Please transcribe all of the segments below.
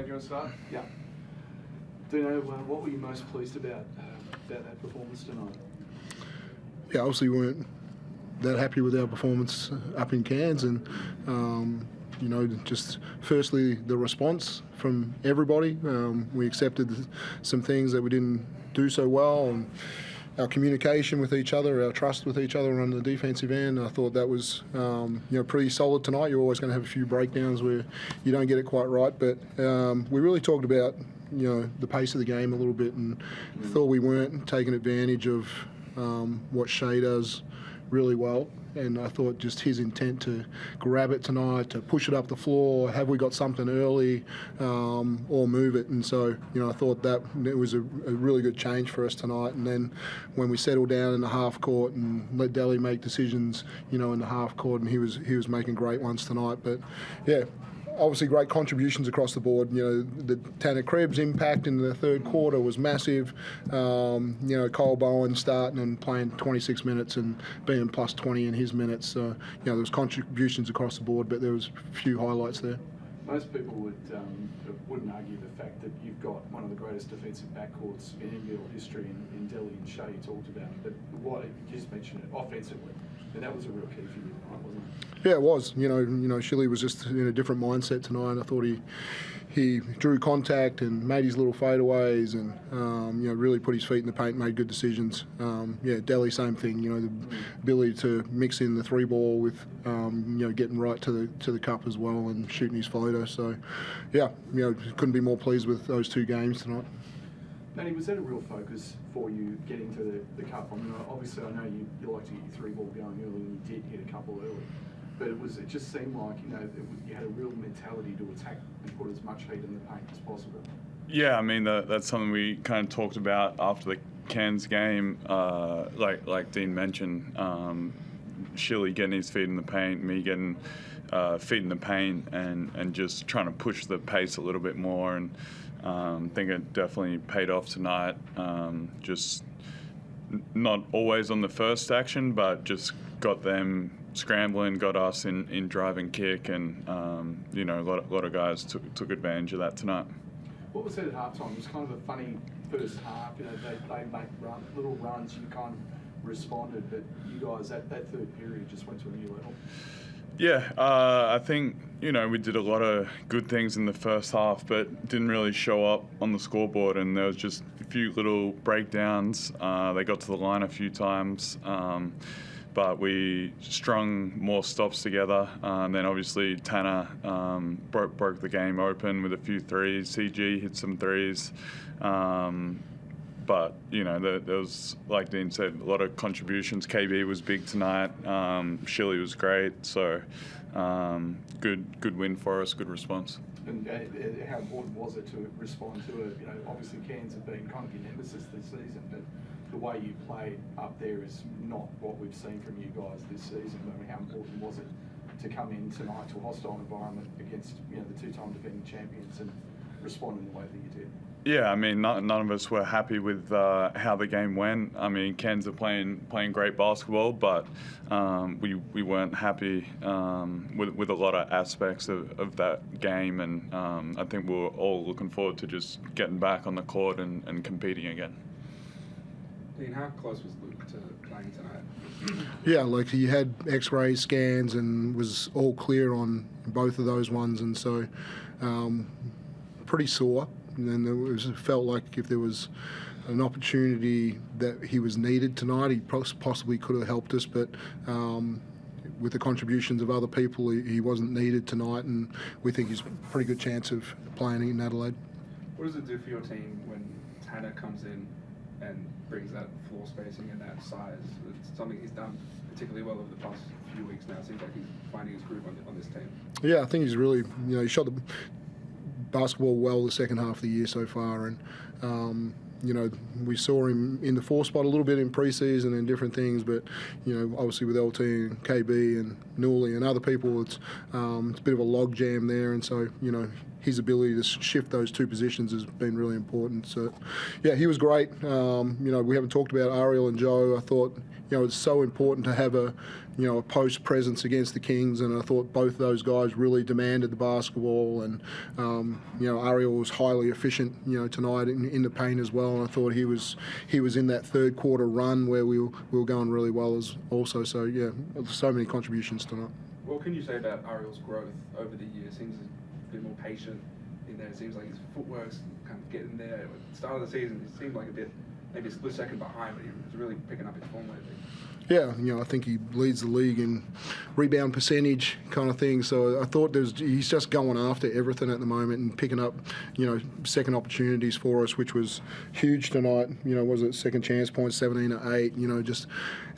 Craig, you want to start? Yeah. Dino, what were you most pleased about that performance tonight? Yeah, obviously we weren't that happy with our performance up in Cairns, and you know, just firstly the response from everybody. We accepted some things that we didn't do so well, and our communication with each other, our trust with each other on the defensive end. I thought that was you know, pretty solid tonight. You're always going to have a few breakdowns where you don't get it quite right, but we really talked about, you know, the pace of the game a little bit, and thought we weren't taking advantage of what Shea does really well. And I thought just his intent to grab it tonight, to push it up the floor, have we got something early, or move it. And so, you know, I thought that it was a really good change for us tonight. And then when we settled down in the half court and let Delly make decisions, you know, in the half court, and he was making great ones tonight. But yeah, obviously great contributions across the board. You know, the Tanner Krebs impact in the third quarter was massive. You know, Cole Bowen starting and playing 26 minutes and being plus 20 in his minutes. So, you know, there was contributions across the board, but there was a few highlights there. Most people wouldn't argue the fact that you've got one of the greatest defensive backcourts in NBL history in Delly and Shea. You talked about it, but what you just mentioned it offensively, and that was a real key for you tonight, wasn't it? Yeah, it was. You know, Shilly was just in a different mindset tonight. I thought he drew contact and made his little fadeaways, and you know, really put his feet in the paint, made good decisions. Yeah, Delly, same thing. You know, the ability to mix in the three ball with you know, getting right to the cup as well and shooting his floater. So yeah, you know, couldn't be more pleased with those two games tonight. Manny, was that a real focus for you getting to the cup? I mean, obviously I know you like to get your three ball going early, and you did hit a couple early. But it just seemed like, you know, you had a real mentality to attack and put as much heat in the paint as possible. Yeah, I mean, that's something we kind of talked about after the Cairns game. Like Dean mentioned, Shilly getting his feet in the paint, me getting feet in the paint, and just trying to push the pace a little bit more. And I think it definitely paid off tonight. Just not always on the first action, but just got them scrambling, got us in drive and kick, and you know, a lot of guys took advantage of that tonight. What was said at halftime? It was kind of a funny first half. You know, they make little runs, you kind of responded, but you guys that third period just went to a new level. Yeah, I think, you know, we did a lot of good things in the first half, but didn't really show up on the scoreboard, and there was just a few little breakdowns. They got to the line a few times. But we strung more stops together. Then obviously Tanner broke the game open with a few threes. CG hit some threes. But, you know, there was, like Dean said, a lot of contributions. KB was big tonight. Shilly was great. So good win for us, good response. And how important was it to respond to it? You know, obviously Cairns have been kind of your nemesis this season, but the way you played up there is not what we've seen from you guys this season. I mean, how important was it to come in tonight to a hostile environment against, you know, the two-time defending champions and respond in the way that you did? Yeah, I mean, none of us were happy with how the game went. I mean, Cairns are playing great basketball, but we weren't happy with a lot of aspects of that game, and I think we were all looking forward to just getting back on the court and competing again. Dean, how close was Luke to playing tonight? Yeah, like he had X-ray scans and was all clear on both of those ones, and so pretty sore. And then it felt like if there was an opportunity that he was needed tonight, he possibly could have helped us, but with the contributions of other people, he wasn't needed tonight, and we think he's a pretty good chance of playing in Adelaide. What does it do for your team when Tanner comes in and brings that floor spacing and that size? It's something he's done particularly well over the past few weeks now. It seems like he's finding his groove on this team. Yeah, I think he's really, you know, he shot the basketball well the second half of the year so far, and you know, we saw him in the 4 spot a little bit in pre-season and different things, but you know, obviously with LT and KB and Newley and other people, it's a bit of a log jam there, and so, you know, his ability to shift those two positions has been really important. So yeah, he was great. You know, we haven't talked about Ariel and Joe. I thought, you know, it's so important to have a a post presence against the Kings, and I thought both those guys really demanded the basketball, and Ariel was highly efficient tonight in the paint as well, and I thought he was in that third quarter run where we were going really well as also. So yeah, so many contributions tonight. What can you say about Ariel's growth over the years? Seems a bit more patient in there. It seems like his footwork's kind of getting there. At the start of the season, he seemed like maybe a split second behind, but he was really picking up his form lately. Yeah, I think he leads the league in rebound percentage kind of thing. So I thought he's just going after everything at the moment and picking up, second opportunities for us, which was huge tonight. Was it second chance points, 17-8? Just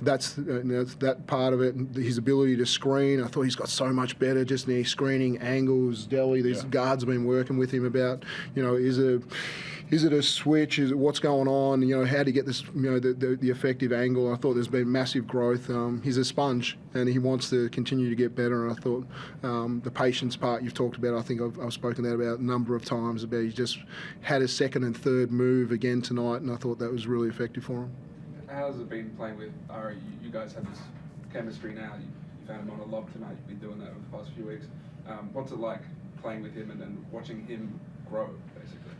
that's that part of it. His ability to screen, I thought he's got so much better just in his screening angles. These guards have been working with him about, is it a switch? Is it what's going on? How to get this, the effective angle. I thought there's been massive growth. He's a sponge, and he wants to continue to get better. And I thought the patience part you've talked about, I think I've spoken that about a number of times. About he just had a second and third move again tonight, and I thought that was really effective for him. How's it been playing with Ari? You guys have this chemistry now. You found him on a lob tonight. You've been doing that over the past few weeks. What's it like playing with him and then watching him grow, basically?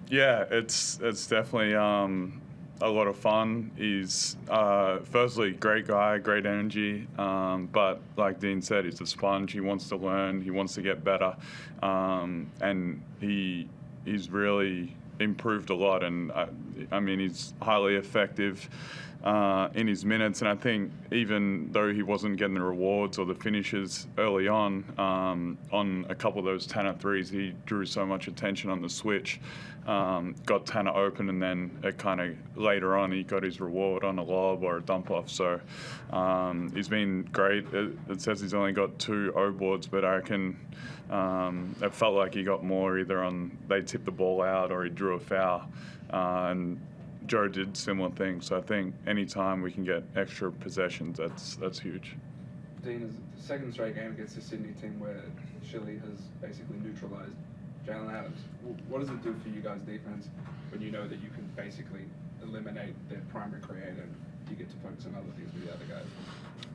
Yeah, it's definitely a lot of fun. He's firstly great guy, great energy, but like Dean said, he's a sponge. He wants to learn, he wants to get better, and he's really improved a lot. And I mean, he's highly effective in his minutes, and I think even though he wasn't getting the rewards or the finishes early on a couple of those Tanner threes, he drew so much attention on the switch, got Tanner open, and then it kind of later on he got his reward on a lob or a dump off. So he's been great. It says he's only got 2 O boards, but I reckon it felt like he got more either on they tipped the ball out or he drew a foul, and Joe did similar things. So I think any time we can get extra possessions, that's huge. Dean, is the second straight game against the Sydney team where Shilly has basically neutralised Jalen Adams. What does it do for you guys' defense when you know that you can basically eliminate their primary creator and you get to focus on other things with the other guys?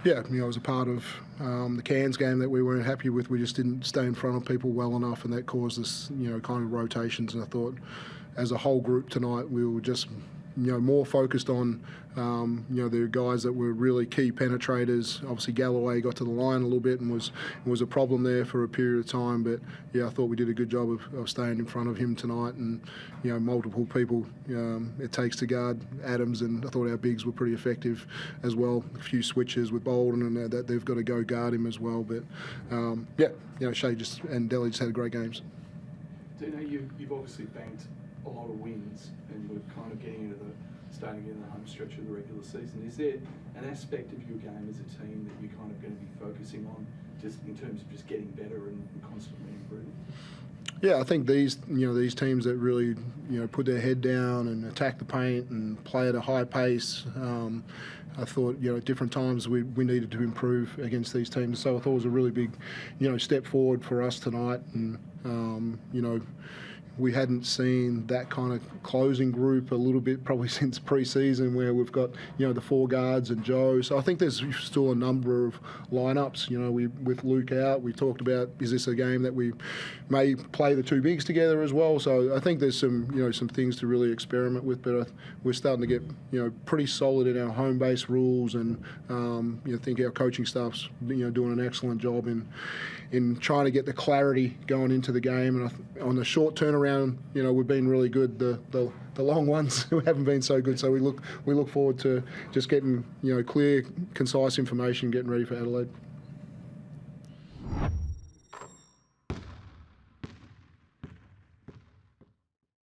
Yeah, it was a part of the Cairns game that we weren't happy with. We just didn't stay in front of people well enough, and that caused us, kind of rotations. And I thought, as a whole group tonight, we were just more focused on, the guys that were really key penetrators. Obviously, Galloway got to the line a little bit and was a problem there for a period of time. But, yeah, I thought we did a good job of staying in front of him tonight. And, multiple people it takes to guard Adams. And I thought our bigs were pretty effective as well. A few switches with Bolden, and that they've got to go guard him as well. But, Shea and Delly just had great games. Dino, you've obviously banked a lot of wins, and we're kind of starting in the home stretch of the regular season. Is there an aspect of your game as a team that you're kind of going to be focusing on, just in terms of just getting better and constantly improving? Yeah, I think these teams that really put their head down and attack the paint and play at a high pace. I thought at different times we needed to improve against these teams. So I thought it was a really big step forward for us tonight, and we hadn't seen that kind of closing group a little bit probably since pre-season, where we've got the 4 guards and Joe. So I think there's still a number of lineups. With Luke out, we talked about, is this a game that we may play the 2 bigs together as well? So I think there's some some things to really experiment with. But we're starting to get pretty solid in our home base rules, and I think our coaching staff's doing an excellent job in trying to get the clarity going into the game. And on the short turnaround, we've been really good. The long ones haven't been so good. So we look forward to just getting clear, concise information, getting ready for Adelaide.